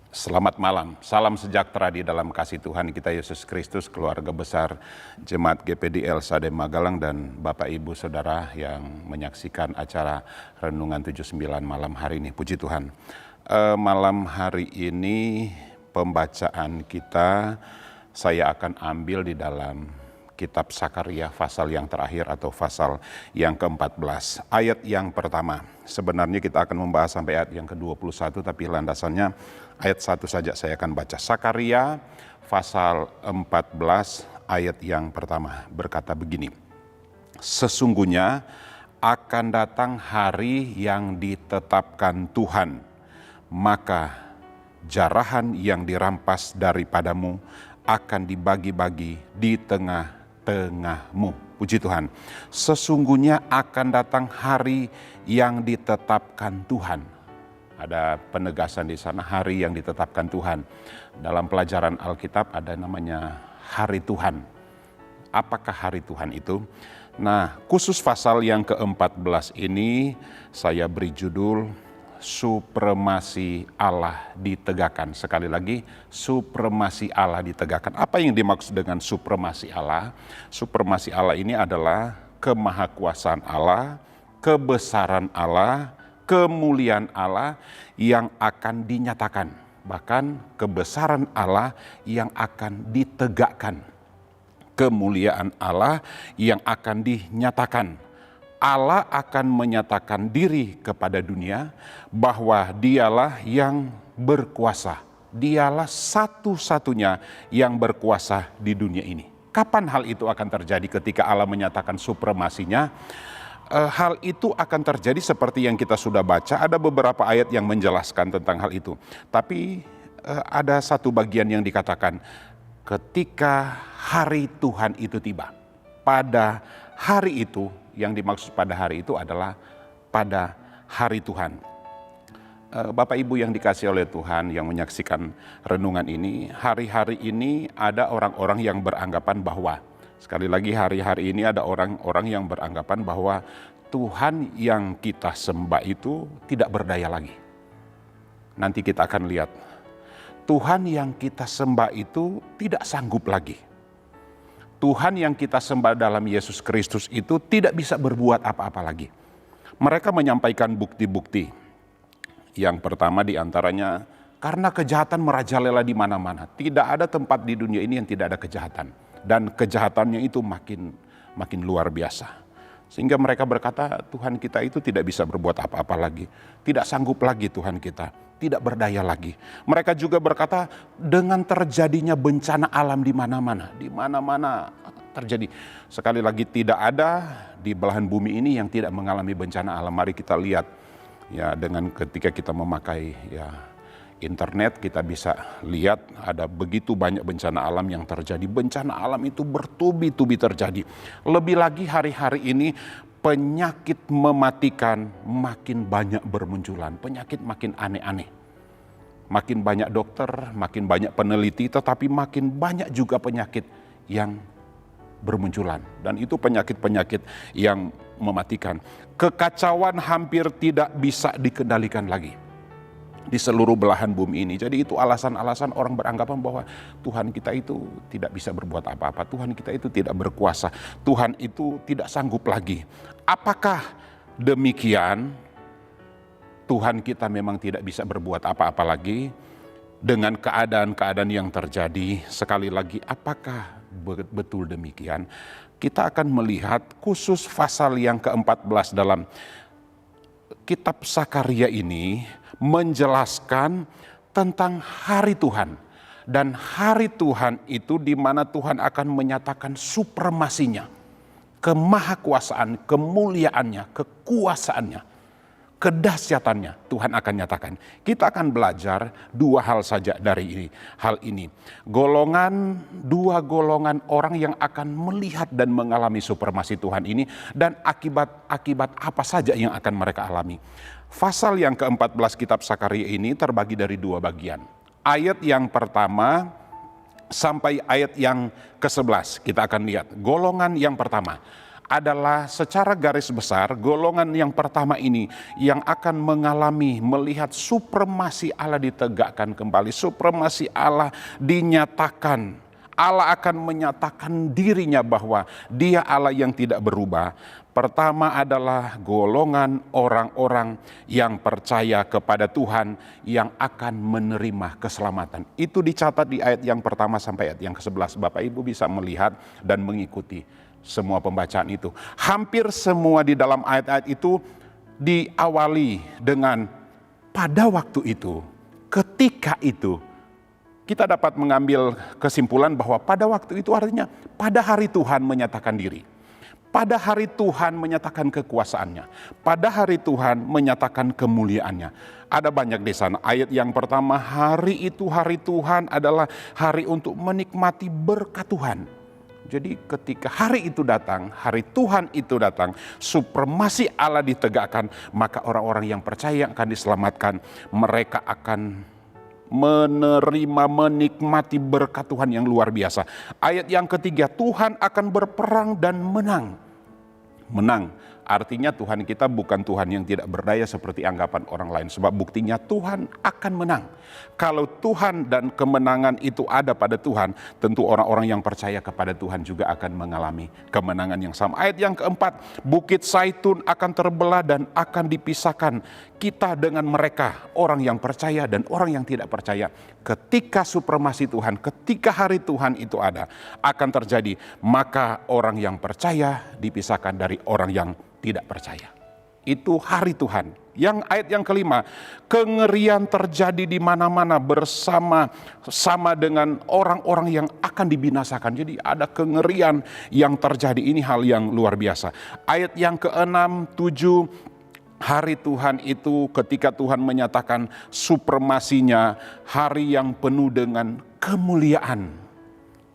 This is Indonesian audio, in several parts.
Selamat malam, salam sejahtera di dalam kasih Tuhan kita Yesus Kristus, keluarga besar Jemaat GPDL Sade Magalang dan Bapak Ibu Saudara yang menyaksikan acara Renungan 79 malam hari ini. Puji Tuhan, malam hari ini pembacaan kita saya akan ambil di dalam Kitab Sakaria pasal yang terakhir atau pasal yang ke-14. Ayat yang pertama, sebenarnya kita akan membahas sampai ayat yang ke-21, tapi landasannya ayat 1 saja saya akan baca. Sakaria pasal 14 ayat yang pertama berkata begini. Sesungguhnya akan datang hari yang ditetapkan Tuhan, maka jarahan yang dirampas daripadamu akan dibagi-bagi di tengahmu. Puji Tuhan. Sesungguhnya akan datang hari yang ditetapkan Tuhan. Ada penegasan di sana, hari yang ditetapkan Tuhan. Dalam pelajaran Alkitab ada namanya hari Tuhan. Apakah hari Tuhan itu? Nah, khusus pasal yang ke-14 ini saya beri judul supremasi Allah ditegakkan. Sekali lagi, supremasi Allah ditegakkan. Apa yang dimaksud dengan supremasi Allah? Supremasi Allah ini adalah kemahakuasaan Allah, kebesaran Allah, kemuliaan Allah yang akan dinyatakan. Bahkan kebesaran Allah yang akan ditegakkan. Kemuliaan Allah yang akan dinyatakan. Allah akan menyatakan diri kepada dunia bahwa dialah yang berkuasa. Dialah satu-satunya yang berkuasa di dunia ini. Kapan hal itu akan terjadi ketika Allah menyatakan supremasinya? Hal itu akan terjadi seperti yang kita sudah baca. Ada beberapa ayat yang menjelaskan tentang hal itu. Tapi ada satu bagian yang dikatakan ketika hari Tuhan itu tiba. Pada hari itu, yang dimaksud pada hari itu adalah pada hari Tuhan. Bapak Ibu yang dikasihi oleh Tuhan yang menyaksikan renungan ini, hari-hari ini ada orang-orang yang beranggapan bahwa, sekali lagi hari-hari ini ada orang-orang yang beranggapan bahwa Tuhan yang kita sembah itu tidak berdaya lagi. Nanti kita akan lihat, Tuhan yang kita sembah itu tidak sanggup lagi. Tuhan yang kita sembah dalam Yesus Kristus itu tidak bisa berbuat apa-apa lagi. Mereka menyampaikan bukti-bukti. Yang pertama diantaranya, karena kejahatan merajalela di mana-mana. Tidak ada tempat di dunia ini yang tidak ada kejahatan. Dan kejahatannya itu makin luar biasa. Sehingga mereka berkata, Tuhan kita itu tidak bisa berbuat apa-apa lagi. Tidak sanggup lagi Tuhan kita, tidak berdaya lagi. Mereka juga berkata, dengan terjadinya bencana alam di mana-mana terjadi. Sekali lagi, tidak ada di belahan bumi ini yang tidak mengalami bencana alam. Mari kita lihat, ya, dengan ketika kita memakai internet, kita bisa lihat ada begitu banyak bencana alam yang terjadi. Bencana alam itu bertubi-tubi terjadi. Lebih lagi hari-hari ini penyakit mematikan makin banyak bermunculan. Penyakit makin aneh-aneh. Makin banyak dokter, makin banyak peneliti, tetapi makin banyak juga penyakit yang bermunculan. Dan itu penyakit-penyakit yang mematikan. Kekacauan hampir tidak bisa dikendalikan lagi di seluruh belahan bumi ini. Jadi itu alasan-alasan orang beranggapan bahwa Tuhan kita itu tidak bisa berbuat apa-apa. Tuhan kita itu tidak berkuasa. Tuhan itu tidak sanggup lagi. Apakah demikian? Tuhan kita memang tidak bisa berbuat apa-apa lagi dengan keadaan-keadaan yang terjadi. Sekali lagi, apakah betul demikian? Kita akan melihat khusus pasal yang ke-14 dalam Kitab Sakaria ini menjelaskan tentang hari Tuhan. Dan hari Tuhan itu di mana Tuhan akan menyatakan supremasinya, kemahakuasaan, kemuliaannya, kekuasaannya, kedahsyatannya Tuhan akan nyatakan. Kita akan belajar dua hal saja dari hal ini. Dua golongan orang yang akan melihat dan mengalami supremasi Tuhan ini dan akibat apa saja yang akan mereka alami. Pasal yang ke-14 Kitab Sakaria ini terbagi dari dua bagian. Ayat yang pertama sampai ayat yang ke-11 kita akan lihat. Golongan yang pertama adalah secara garis besar golongan yang pertama ini yang akan mengalami melihat supremasi Allah ditegakkan kembali, supremasi Allah dinyatakan. Allah akan menyatakan dirinya bahwa Dia Allah yang tidak berubah. Pertama adalah golongan orang-orang yang percaya kepada Tuhan yang akan menerima keselamatan. Itu dicatat di ayat yang pertama sampai ayat yang ke-11. Bapak Ibu bisa melihat dan mengikuti semua pembacaan itu. Hampir semua di dalam ayat-ayat itu diawali dengan pada waktu itu, ketika itu. Kita dapat mengambil kesimpulan bahwa pada waktu itu artinya pada hari Tuhan menyatakan diri. Pada hari Tuhan menyatakan kekuasaannya. Pada hari Tuhan menyatakan kemuliaannya. Ada banyak di sana. Ayat yang pertama, hari itu hari Tuhan adalah hari untuk menikmati berkat Tuhan. Jadi ketika hari itu datang, hari Tuhan itu datang, supremasi Allah ditegakkan, maka orang-orang yang percaya akan diselamatkan. Mereka akan menerima, menikmati berkat Tuhan yang luar biasa. Ayat yang ketiga, Tuhan akan berperang dan menang. Menang artinya Tuhan kita bukan Tuhan yang tidak berdaya seperti anggapan orang lain. Sebab buktinya Tuhan akan menang. Kalau Tuhan dan kemenangan itu ada pada Tuhan, tentu orang-orang yang percaya kepada Tuhan juga akan mengalami kemenangan yang sama. Ayat yang keempat, Bukit Zaitun akan terbelah dan akan dipisahkan kita dengan mereka, orang yang percaya dan orang yang tidak percaya. Ketika supremasi Tuhan, ketika hari Tuhan itu ada, akan terjadi, maka orang yang percaya dipisahkan dari orang yang tidak percaya. Itu hari Tuhan. Yang ayat yang kelima, kengerian terjadi di mana-mana bersama dengan orang-orang yang akan dibinasakan. Jadi ada kengerian yang terjadi, ini hal yang luar biasa. Ayat yang keenam, tujuh, hari Tuhan itu ketika Tuhan menyatakan supremasinya, hari yang penuh dengan kemuliaan.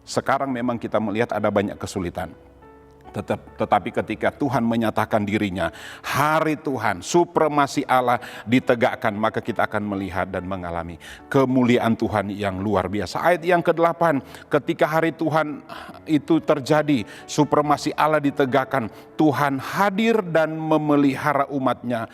Sekarang memang kita melihat ada banyak kesulitan. Tetapi ketika Tuhan menyatakan dirinya, hari Tuhan, supremasi Allah ditegakkan, maka kita akan melihat dan mengalami kemuliaan Tuhan yang luar biasa. Ayat yang ke-8, ketika hari Tuhan itu terjadi, supremasi Allah ditegakkan, Tuhan hadir dan memelihara umatnya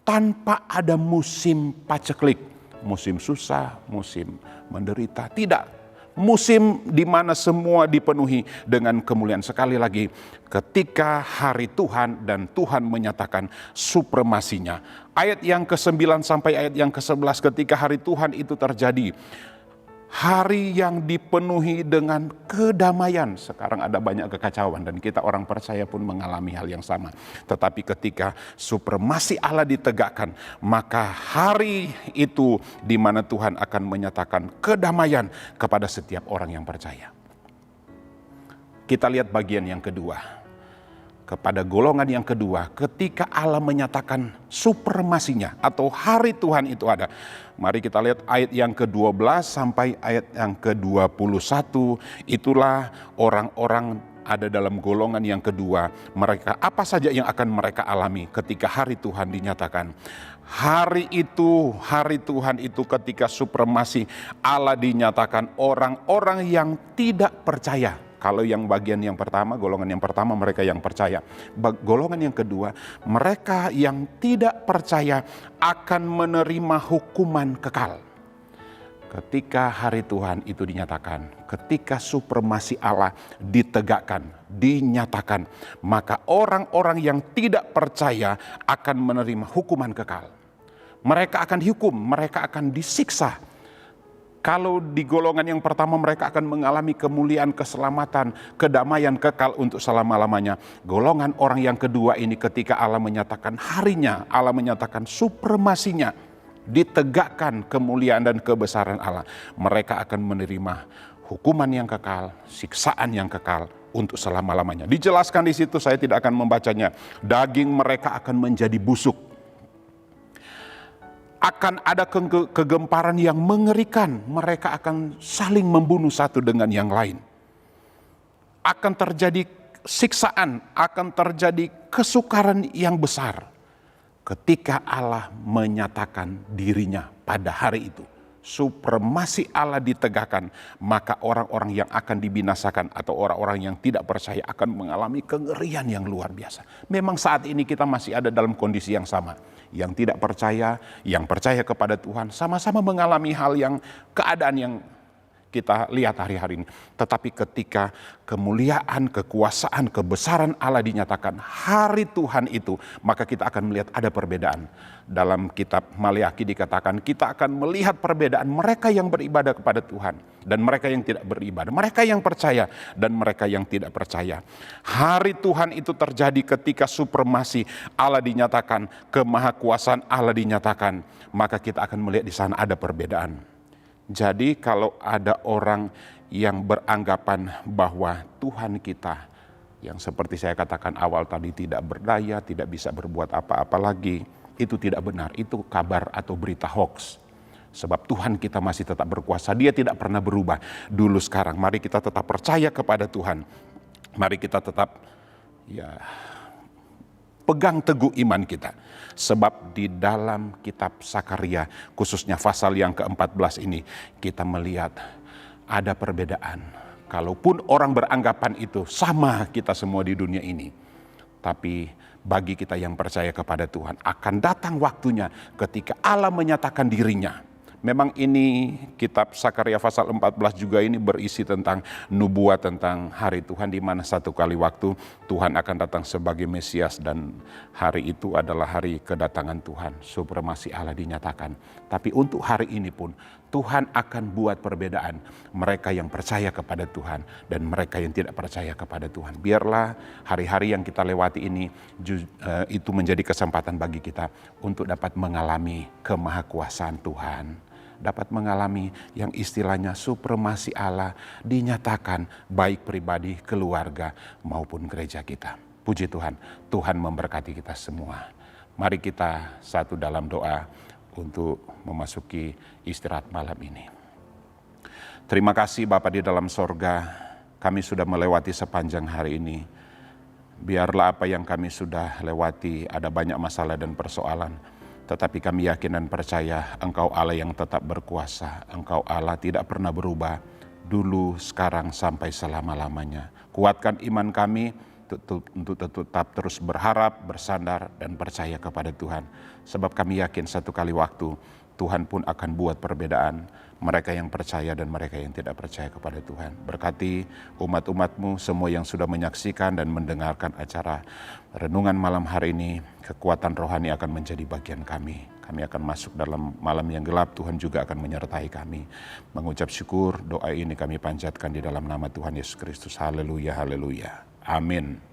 tanpa ada musim paceklik, musim susah, musim menderita, tidak. Musim di mana semua dipenuhi dengan kemuliaan. Sekali lagi, ketika hari Tuhan dan Tuhan menyatakan supremasinya. Ayat yang ke-9 sampai ayat yang ke-11, ketika hari Tuhan itu terjadi, hari yang dipenuhi dengan kedamaian. Sekarang ada banyak kekacauan dan kita orang percaya pun mengalami hal yang sama. Tetapi ketika supremasi Allah ditegakkan, maka hari itu di mana Tuhan akan menyatakan kedamaian kepada setiap orang yang percaya. Kita lihat bagian yang kedua. Kepada golongan yang kedua, ketika Allah menyatakan supremasinya atau hari Tuhan itu ada. Mari kita lihat ayat yang ke-12 sampai ayat yang ke-21. Itulah orang-orang ada dalam golongan yang kedua. Mereka apa saja yang akan mereka alami ketika hari Tuhan dinyatakan. Hari Tuhan itu ketika supremasi Allah dinyatakan, orang-orang yang tidak percaya. Kalau yang bagian yang pertama, golongan yang pertama mereka yang percaya. Golongan yang kedua, mereka yang tidak percaya akan menerima hukuman kekal. Ketika hari Tuhan itu dinyatakan, ketika supremasi Allah ditegakkan, dinyatakan, maka orang-orang yang tidak percaya akan menerima hukuman kekal. Mereka akan dihukum, mereka akan disiksa. Kalau di golongan yang pertama mereka akan mengalami kemuliaan, keselamatan, kedamaian kekal untuk selama-lamanya. Golongan orang yang kedua ini ketika Allah menyatakan harinya, Allah menyatakan supremasinya, ditegakkan kemuliaan dan kebesaran Allah. Mereka akan menerima hukuman yang kekal, siksaan yang kekal untuk selama-lamanya. Dijelaskan di situ, saya tidak akan membacanya. Daging mereka akan menjadi busuk. Akan ada kegemparan yang mengerikan. Mereka akan saling membunuh satu dengan yang lain. Akan terjadi siksaan, akan terjadi kesukaran yang besar. Ketika Allah menyatakan dirinya pada hari itu. supremasi Allah ditegakkan, maka orang-orang yang akan dibinasakan atau orang-orang yang tidak percaya akan mengalami kengerian yang luar biasa. Memang saat ini kita masih ada dalam kondisi yang sama. Yang tidak percaya, yang percaya kepada Tuhan, sama-sama mengalami hal yang keadaan yang kita lihat hari-hari ini. Tetapi ketika kemuliaan, kekuasaan, kebesaran Allah dinyatakan hari Tuhan itu, maka kita akan melihat ada perbedaan. Dalam kitab Maleakhi dikatakan kita akan melihat perbedaan mereka yang beribadah kepada Tuhan dan mereka yang tidak beribadah, mereka yang percaya dan mereka yang tidak percaya. Hari Tuhan itu terjadi ketika supremasi Allah dinyatakan, kemahakuasaan Allah dinyatakan, maka kita akan melihat di sana ada perbedaan. Jadi kalau ada orang yang beranggapan bahwa Tuhan kita, yang seperti saya katakan awal tadi, tidak berdaya, tidak bisa berbuat apa-apa lagi, itu tidak benar. Itu kabar atau berita hoax. Sebab Tuhan kita masih tetap berkuasa, Dia tidak pernah berubah. Dulu sekarang, mari kita tetap percaya kepada Tuhan. Mari kita tetap pegang teguh iman kita. Sebab di dalam kitab Sakaria, khususnya pasal yang ke-14 ini, kita melihat ada perbedaan. Kalaupun orang beranggapan itu sama kita semua di dunia ini, tapi bagi kita yang percaya kepada Tuhan, akan datang waktunya ketika Allah menyatakan dirinya. Memang ini kitab Sakaria pasal 14 juga ini berisi tentang nubuat tentang hari Tuhan, di mana satu kali waktu Tuhan akan datang sebagai Mesias dan hari itu adalah hari kedatangan Tuhan. Supremasi Allah dinyatakan. Tapi untuk hari ini pun Tuhan akan buat perbedaan mereka yang percaya kepada Tuhan dan mereka yang tidak percaya kepada Tuhan. Biarlah hari-hari yang kita lewati ini itu menjadi kesempatan bagi kita untuk dapat mengalami kemahakuasaan Tuhan. Dapat mengalami yang istilahnya supremasi Allah dinyatakan baik pribadi, keluarga maupun gereja kita. Puji Tuhan, Tuhan memberkati kita semua. Mari kita satu dalam doa untuk memasuki istirahat malam ini. Terima kasih Bapa di dalam sorga, kami sudah melewati sepanjang hari ini. Biarlah apa yang kami sudah lewati, ada banyak masalah dan persoalan. Tetapi kami yakin dan percaya Engkau Allah yang tetap berkuasa. Engkau Allah tidak pernah berubah, dulu, sekarang, sampai selama-lamanya. Kuatkan iman kami untuk tetap terus berharap, bersandar, dan percaya kepada Tuhan. Sebab kami yakin satu kali waktu Tuhan pun akan buat perbedaan. Mereka yang percaya dan mereka yang tidak percaya kepada Tuhan. Berkati umat-umat-Mu semua yang sudah menyaksikan dan mendengarkan acara renungan malam hari ini. Kekuatan rohani akan menjadi bagian kami. Kami akan masuk dalam malam yang gelap, Tuhan juga akan menyertai kami. Mengucap syukur, doa ini kami panjatkan di dalam nama Tuhan Yesus Kristus. Haleluya, haleluya. Amin.